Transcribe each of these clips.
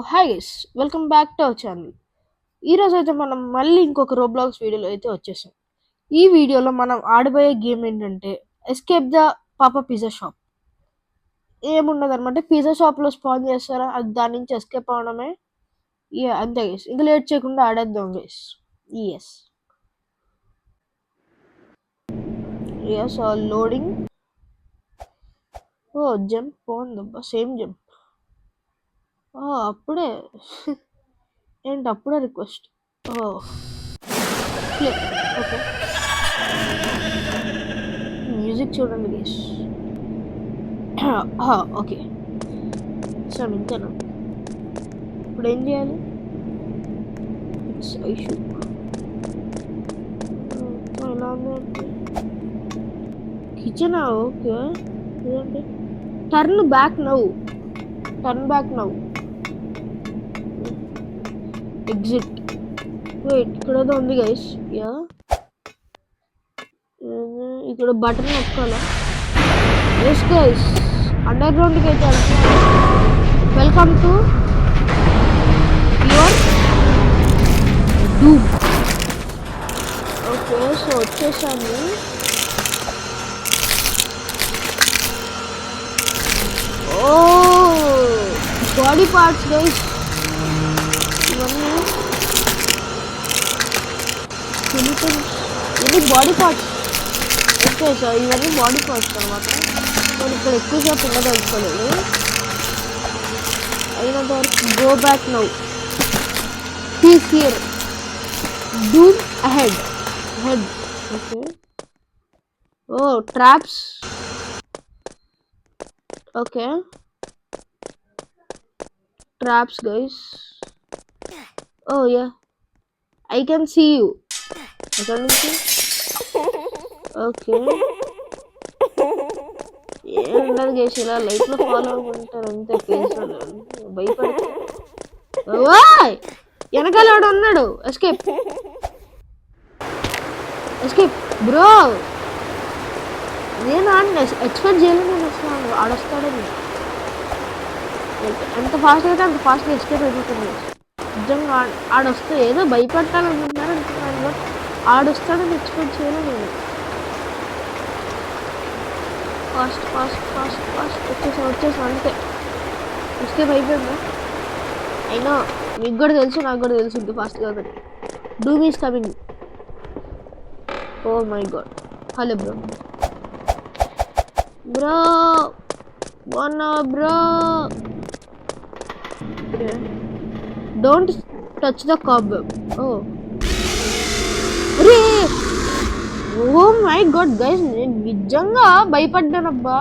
Hi guys, welcome back to our channel. ఈరోజు అయితే మనం మళ్ళీ ఇంకొక రోబ్లాక్స్ వీడియోలో అయితే వచ్చేసాం. ఈ వీడియోలో మనం ఆడబోయే గేమ్ ఏంటంటే ఎస్కేప్ ద పాప పిజ్జా షాప్. ఏముండదు అనమాట, పిజ్జా షాప్లో స్పాన్ చేస్తారా, అది దాని నుంచి ఎస్కేప్ అవడమే. అంతే గైస్, ఇంకా లేట్ చేయకుండా ఆడేద్దాం guys. Yes yes all loading. Oh jump బాగుందబ్బా, సేమ్ జంప్. అప్పుడే ఏంటి అప్పుడే రిక్వెస్ట్. ఓకే, మ్యూజిక్ చూడండి గైస్. ఓకే, సో ఇంతేనా? ఇప్పుడు ఏం చేయాలి? ఇట్స్ ఐషు. ఎలా ఉందంటే కిచెనా? ఓకే, ఇదండి టర్న్ బ్యాక్ నవ్వు, ఎగ్జిట్. వెయిట్, ఇక్కడ ఏదో ఉంది గైస్. ఇక్కడ బటన్ నొక్కాలా? ఎస్ గైస్, అండర్ గ్రౌండ్కి అయితే వెళ్తున్నాను. Welcome to your doom. Okay, so వచ్చేసాను. బాడీ పార్ట్స్ గైస్, ఇవన్నీ ఇది బాడీ పార్ట్స్. ఓకే సార్, ఇవన్నీ బాడీ పార్ట్స్ అనమాట. నేను ఇక్కడ ఎక్కువసేపు ఉండదలుచుకోలేదు. అయినంత వరకు go back now. He's here, doom ahead. Okay, traps. Okay, traps guys. Yeah, I can see you. Okay, ఏముండదు గైస్, ఇలా లైట్ లో ఫాలో అవ్వమంటారు అంతే. ఫేస్ భయపడి వెనకాల ఉన్నాడు. Escape bro. నేను ఎక్స్పెక్ట్ చేయలేదు, నేను అసలు ఆడొస్తాడని. ఎంత ఫాస్ట్ అయితే అంత ఫాస్ట్గా ఎస్కేప్ అయిపోతుంది. నిజంగా ఆడొస్తే ఏదో భయపెట్టాలనుకుంటున్నారు అనుకున్నాను, బట్ ఆడొస్తాడని ఎక్స్పెక్ట్ చేయలేదు నేను. ఫాస్ట్ వచ్చేసాం అంతే. ఎస్కేప్ అయిపోయిందా? అయినా మీకు కూడా తెలుసు, నాకు కూడా తెలుసు ఇంత ఫాస్ట్గా అవుతుంది. Doom is coming. Oh my God. Hello bro bro. Don't touch the cobweb. Oh my God guys, నేను నిజంగా భయపడ్డానబ్బా.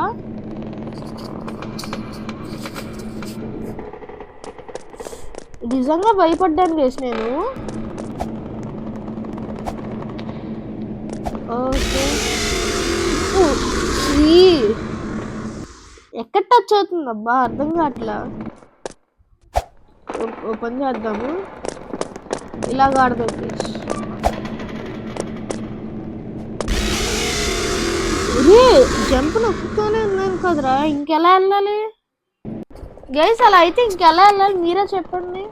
నిజంగా భయపడ్డాను గైస్ నేను. ఓకే, ఎక్కడ టచ్ అవుతుందబ్బా, అర్థం కావట్లా. ఓపెన్ చేద్దాము, ఇలాగ ఆడదాం గైస్. జంప్ నొక్కుతూనే ఉన్నాను కదరా, ఇంకెలా వెళ్ళాలి గైస్? అలా అయితే ఇంకెలా వెళ్ళాలి మీరే చెప్పండి.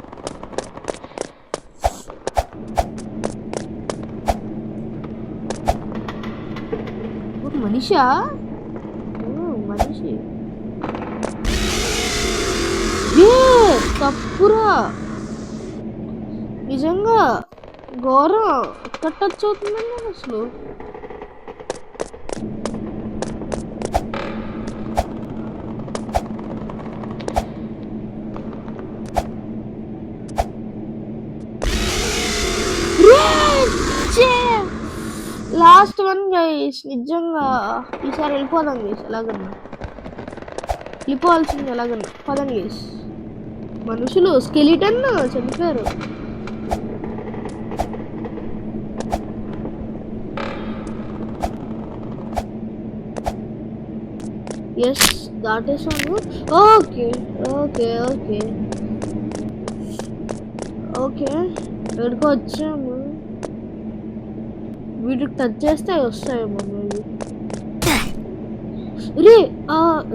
మనిషా? మనిషి తప్పురా, నిజంగా ఘోరం. ఎక్కడ టచ్ అవుతుందండి అసలు? లాస్ట్ వన్ గైస్, నిజంగా ఈసారి వెళ్ళిపోదాం గైస్. ఎలాగన్నా వెళ్ళిపోవాల్సింది, ఎలాగన్నా పదండి గైస్. మనుషులు స్కెలిటన్ చనిపోయారు. ఎస్, దాటేసాను. ఓకే, ఎక్కడికి వచ్చాము. వీటికి టచ్ చేస్తే వస్తాయేమో మేబీ.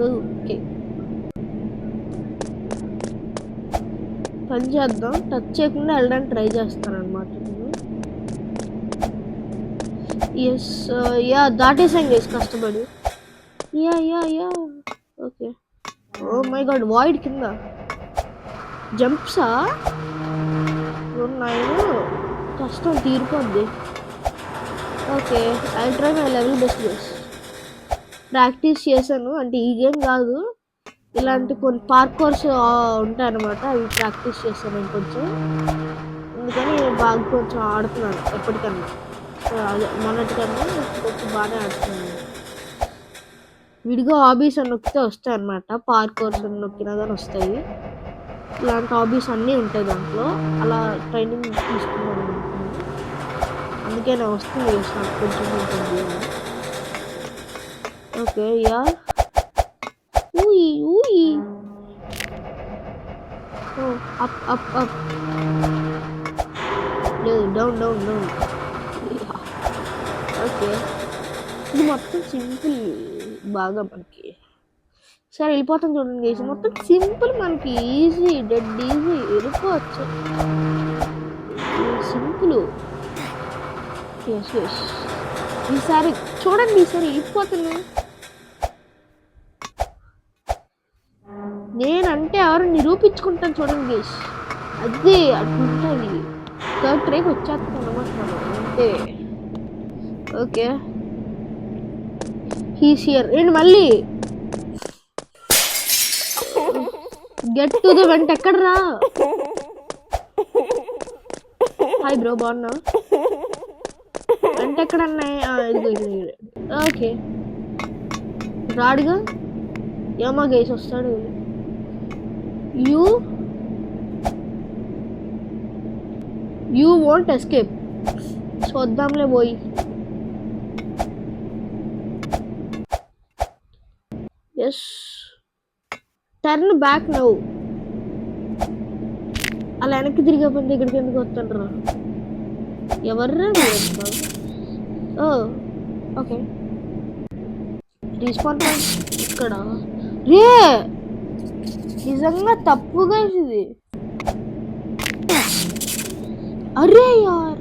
ఓకే, పని చేద్దాం, టచ్ చేయకుండా వెళ్ళడానికి ట్రై చేస్తాను అనమాట నేను. ఎస్, యా దాటేసాం గైస్ కష్టపడి. Yeah yeah yeah okay. Oh my God, void కింద జంప్సా ఉన్నాయి, కష్టం తీరిపోద్ది. Okay, I try my level best guys. Practice చేశాను, అంటే ఈ గేమ్ కాదు, ఇలాంటి కొన్ని పార్కోర్స్ ఉంటాయన్నమాట, అవి ప్రాక్టీస్ చేస్తాను నేను కొంచెం, అందుకని బాగా కొంచెం ఆడుతున్నాను ఎప్పటికన్నా. సో అదే మొన్నటికన్నా కొంచెం బాగానే ఆడుతున్నాను. విడిగా హాబీస్ అని నొక్కితే వస్తాయి అన్నమాట, పార్కోర్స్ అని నొక్కినా కానీ వస్తాయి. ఇలాంటి హాబీస్ అన్నీ ఉంటాయి దాంట్లో, అలా ట్రైనింగ్ తీసుకున్నాను అనుకుంటున్నాను, అందుకే నేను వస్తుంది నాకు కొంచెం ఉంటుంది. ఓకే యా ఊయి ఊయి అప్ అప్ అప్ లేదు, డౌన్ డౌన్ డౌన్. ఓకే, ఇది మొత్తం సింపుల్ బాగా మనకి. సరే వెళ్ళిపోతాం చూడండి గైస్, మొత్తం సింపుల్ మనకి, ఈజీ, డెడ్ ఈజీ, వెళ్ళిపోవచ్చు సింపుల్. ఎస్ ఎస్, ఈసారి చూడండి, ఈసారి వెళ్ళిపోతున్నాను నేనంటే ఎవరు నిరూపించుకుంటాను చూడండి గైస్, అదే అట్లుంటుంది. థర్డ్ ట్రైకి వచ్చేస్తాను అనమాట మనం అంతే. ఓకే హీస్ హియర్, నేను మళ్ళీ గెట్ టు ద వెంట. ఎక్కడ రా? హాయ్ బ్రో, బాగున్నా? వెంట ఎక్కడ అన్నాయి? ఓకే రాడుగా, ఏమో గైస్ వస్తాడు. యూ వాంట్ ఎస్కేప్, చూద్దాంలే పోయి. Yes, turn back now. అలా వెనక్కి తిరిగిపోయింది, ఇక్కడికి ఎందుకు వస్తాను రా? ఎవర్రా? ఓ ఓకే, రీస్పాన్ పాయింట్ ఇక్కడ. రే నిజంగా తప్పుగా ఇది. అరే యార్,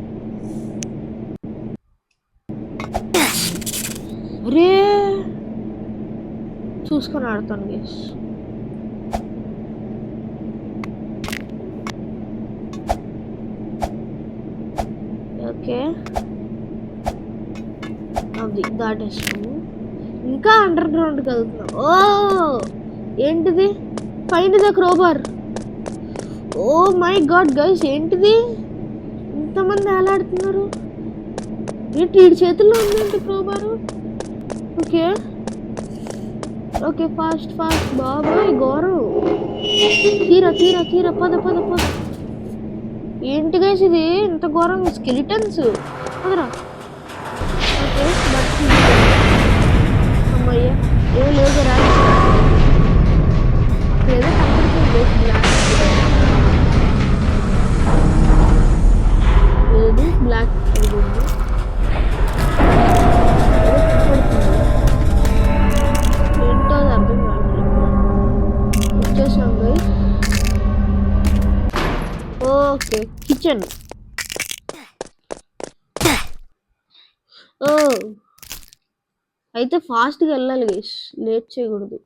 అరే చూసుకొని ఆడతాను గైస్. ఓకే అది దాటేస్తాము, ఇంకా అండర్ గ్రౌండ్కి వెళ్తున్నాం. ఓ ఏంటిది? Find the crowbar. Oh my God guys, ఏంటిది ఇంతమంది ఆలాడుతున్నారు? ఏంటి వీడి చేతుల్లో ఉందంటే crowbar? Okay okay, fast fast బాబాయ్, ఘోరం. తీరా తీరా తీరా, పద పద పద. ఏంటి గైస్ ఇది ఇంత ఘోరం? స్కెలిటన్స్ పదరా. ఓకే అమ్మయ్య, ఏం లేదు రా, ఏదో ఏది బ్లాక్ ఏంటో అది అర్థం కాదు. వచ్చేసాం గైస్. Okay kitchen. ఓ అయితే ఫాస్ట్గా వెళ్ళాలి గైస్, లేట్ చేయకూడదు.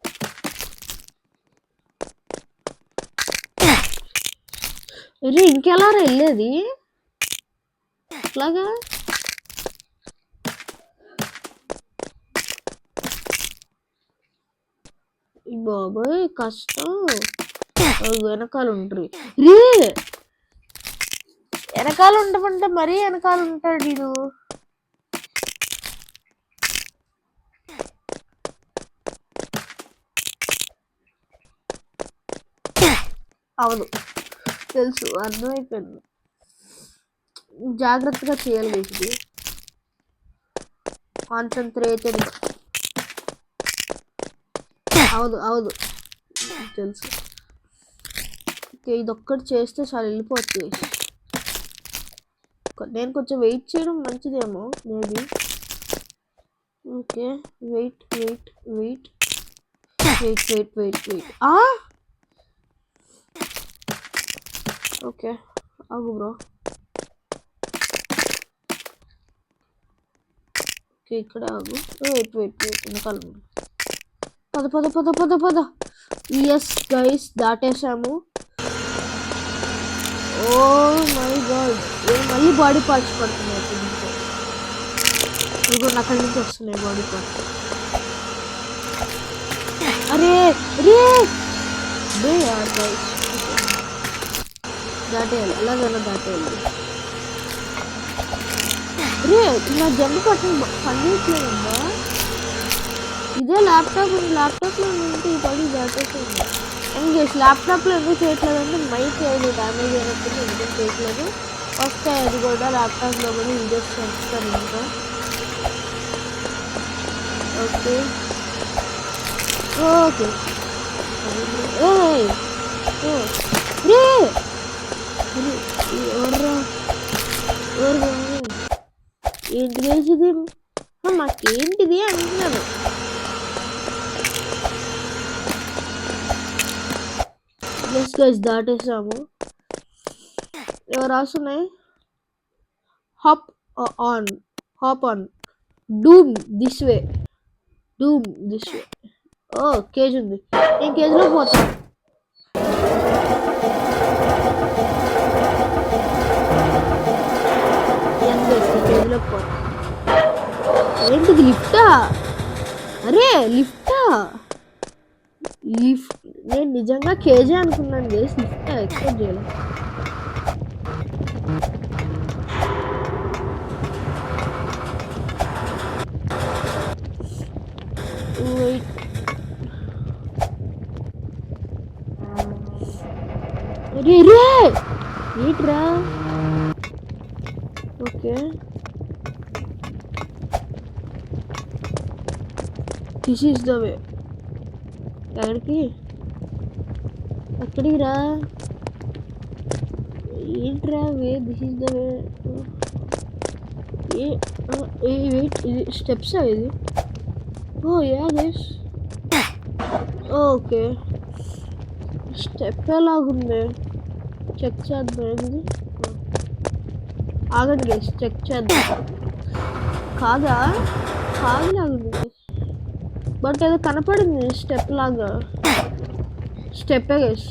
అరే ఇంకెలా వెళ్ళేది అట్లాగా? బాబాయ్ కష్టం. వెనకాల ఉంటారు రే, వెనకాల ఉండమంటే మరీ వెనకాల ఉంటాడు వీడు. అవును తెలుసు, అర్థమైపోయింది. జాగ్రత్తగా చేయాలి ఇది, కాన్సన్ట్రేటెడ్. అవును అవును తెలుసు. ఓకే ఇది ఒక్కటి చేస్తే చాలా వెళ్ళిపోవచ్చు. నేను కొంచెం వెయిట్ చేయడం మంచిదేమో maybe. Okay wait wait wait wait wait wait wait. Okay ఆగు బ్రో. ఓకే ఇక్కడ ఆగు. వెయిట్ వెనకాల పద పద పద పద పద. ఎస్ గైస్ దాటేసాము. ఓ మై గాడ్, మళ్ళీ బాడీ పార్ట్స్ పడుతున్నాయి. ఇదిగో అక్కడి నుంచి వస్తున్నాయి బాడీ పార్ట్స్. అరే రే బే యార్ గైస్, దాటేయాలి, ఎలాగైనా దాటేయాలి. రే నా జంప్ పట్టిన పనిచేయట్లేదా? ఇదే ల్యాప్టాప్లో ఉంటే ఈ పని దాటేస్తుంది. అండ్ గైస్ ల్యాప్టాప్లో ఎందుకు చేయట్లేదంటే మైక్ ఏదో డ్యామేజ్ అయినప్పుడు ఎందుకు చేయట్లేదు. వస్తాయి అది కూడా ల్యాప్టాప్లో కూడా వీడియోస్ చేస్తాను ఇంకా. ఓకే ఓకే ఏంటి చేసేది? మాకేంటిది అంటున్నాను. జస్ట్ గైస్ దాటేసాము. ఎవరు రాస్తున్నాయి? Hop on doom this way. Oh cage ఉంది, నేను కేజ్లో పోతా. కేజ్లోకి పోతా. ఏంటిది లిఫ్టా? అరే లిఫ్టా? నేను నిజంగా కేజీ అనుకున్నాను గైస్, లిఫ్టా ఎక్స్పెక్ట్ చేయలేదు. ఏంట్రా? Okay this is the way. ఎక్కడికి రా? ఏంట్రా way? This is the way. Wait, ఇది స్టెప్స్ ఇది? Oh yeah guys, okay step ఎలాగుంది చెక్ చేద్దాం. ఏంది? ఆగండి గైస్ చెక్ చేద్దాం. కాదులాగుంది బట్ ఏదో కనపడింది స్టెప్ లాగా. స్టెప్పే గైస్,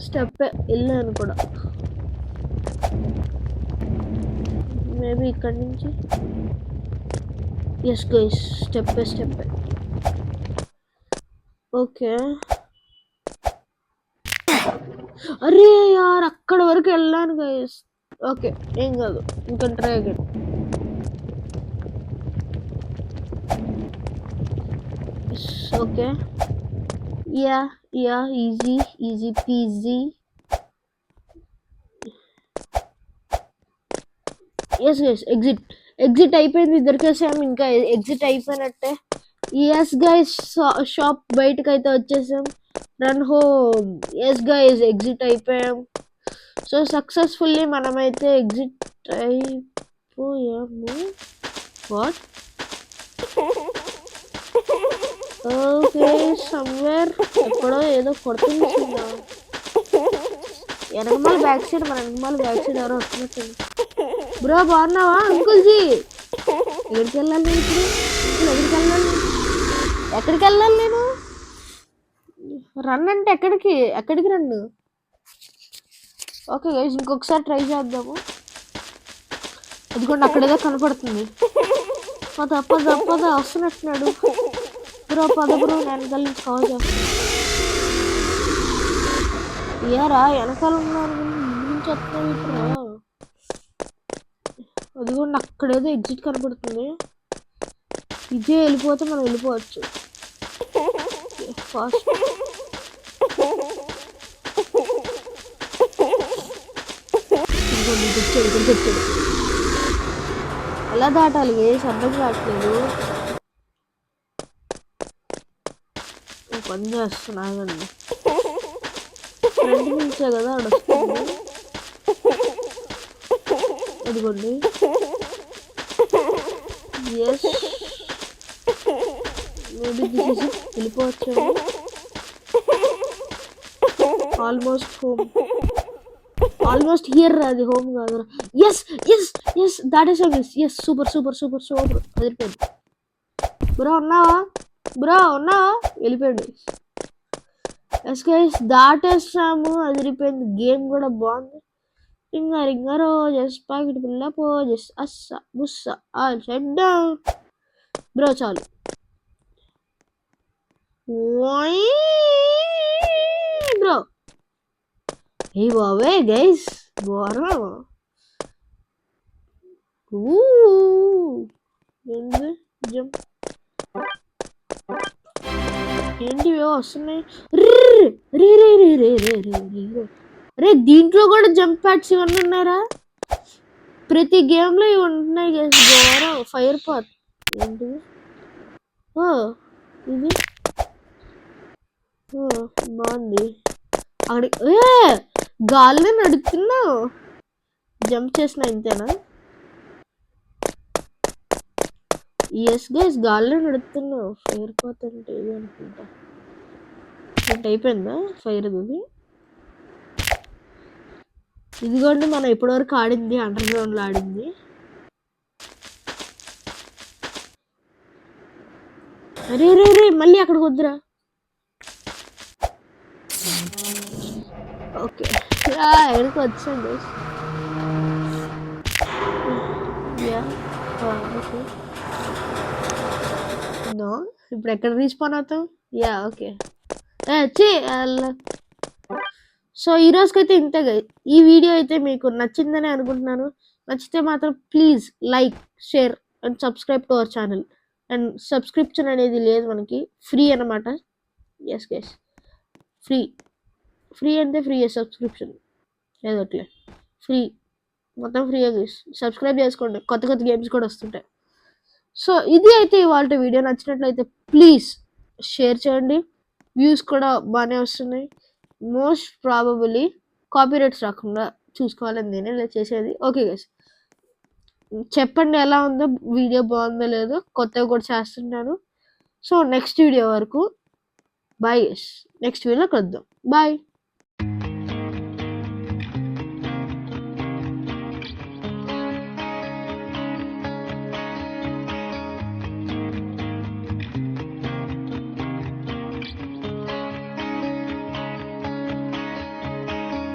స్టెప్పే వెళ్ళాను కూడా. మేబీ ఇక్కడి నుంచి. Yes guys స్టెప్పే. ఓకే అరే యార్ అక్కడ వరకు వెళ్ళాను గైస్. ఓకే ఏం కాదు, ఇంకా try again. Okay ya easy peasy. Yes guys exit అయిపోయింది. ఇద్దరికేసాము, ఇంకా ఎగ్జిట్ అయిపోయినట్టే. ఎస్ గైస్ షాప్ బయటకు అయితే వచ్చేసాం. Run home. Yes guys exit అయిపోయాం. సో సక్సెస్ఫుల్లీ మనమైతే ఎగ్జిట్ అయిపోయాము. వాట్? ఓకే సమ్వేర్ ఎక్కడో ఏదో కొడుతుంది. వెనకమాల బ్యాక్ సైడ్ ఎవరో వస్తున్నట్టు. బ్రో బాగున్నావా అంకుల్జీ? ఎక్కడికి వెళ్ళాలి నేను ఇప్పుడు? ఎక్కడికి వెళ్ళాలి నేను? రన్ అంటే ఎక్కడికి రన్ను? ఓకే గైస్ ఇంకొకసారి ట్రై చేద్దాము. అదిగోండి అక్కడేదో కనపడుతుంది. పద వస్తున్నట్టున్నాడు. బ్రో నేను కలిసి కాల్ చేస్తాను. ఏరా వెనకాల ఉన్నారు నుంచి వస్తున్నాయి. అదిగోండి అక్కడేదో ఎగ్జిట్ కనపడుతుంది. ఇదే వెళ్ళిపోతే మనం వెళ్ళిపోవచ్చు ఫాస్ట్. వచ్చాడు. ఎలా దాటాలి అర్థం కావట్లేదు. పని చేస్తున్నాగండి. ఫ్రంట్ నుంచే కదా అడుస్తుంది. అదిగోండి ఎస్ మేబీ వెళ్ళిపోవచ్చు. Almost home. ఆల్మోస్ట్ హియర్ అది హోమ్ కాదు. Yes yes yes that is miss. Yes super super super super అదిరిపోయింది. బ్రో ఉన్నావా? బ్రో ఉన్నావా? వెళ్ళిపోయింది. ఎస్ గైస్ దాటేస్తాము, అదిరిపోయింది. గేమ్ కూడా బాగుంది. రింగా రింగా రోజెస్ పాకెట్ పిల్ల పోజెస్ అస్స బుస్స ఆల్ షట్ డౌన్. బ్రో చాలు. బ్రో ఏ బాబే గైస్ బోరా జంప్ ఏంటివో వస్తున్నాయి. రే రే రే రే రే రే రే రే దీంట్లో కూడా జంప్ ప్యాడ్స్ ఇవన్నీ ఉన్నారా? ప్రతి గేమ్ లో ఇవి ఉంటున్నాయి గైస్. బోరా ఫైర్ పాత్ ఏంటిది? ఓ ఇది బాగుంది. అక్కడ గాల్లో నడుస్తున్నావు, జంప్ చేసిన ఇంతేనా? ఎస్ గైస్ గాల్లో నడుస్తున్నావు. ఫైర్ పాత్ అంటే ఇది అనుకుంటా. ఏంటి అయిపోయిందా ఫైర్? ఇదిగోండి మనం ఇప్పటివరకు ఆడింది అండర్ గ్రౌండ్ లో ఆడింది. అరే రే రే మళ్ళీ అక్కడికి వద్దురా. ఓకే ఎక్కడికి వచ్చాను. నో ఇప్పుడు ఎక్కడ రీస్పాన్ అవుతాం? Yeah okay. సో ఈ రోజుకైతే ఇంతే గైస్. ఈ వీడియో అయితే మీకు నచ్చిందని అనుకుంటున్నాను. నచ్చితే మాత్రం please like, share and subscribe to our channel. And subscription అనేది లేదు మనకి, ఫ్రీ అనమాట. Yes guys free. ఫ్రీ అంటే ఫ్రీ సబ్స్క్రిప్షన్ ఏదోట్లే ఫ్రీ, మొత్తం ఫ్రీగా గైస్. సబ్స్క్రైబ్ చేసుకోండి, కొత్త కొత్త గేమ్స్ కూడా వస్తుంటాయి. సో ఇది అయితే ఇవాళ వీడియో. నచ్చినట్లయితే ప్లీజ్ షేర్ చేయండి. వ్యూస్ కూడా బాగానే వస్తున్నాయి. మోస్ట్ ప్రాబబుల్లీ కాపీరైట్స్ రాకుండా చూసుకోవాలని నేనే ఇలా చేసేది. ఓకే గైస్ చెప్పండి ఎలా ఉందో, వీడియో బాగుందో లేదో. కొత్తగా కూడా చేస్తుంటాను. సో నెక్స్ట్ వీడియో వరకు బాయ్ గైస్. నెక్స్ట్ వీడియోలో కలుద్దాం. బాయ్.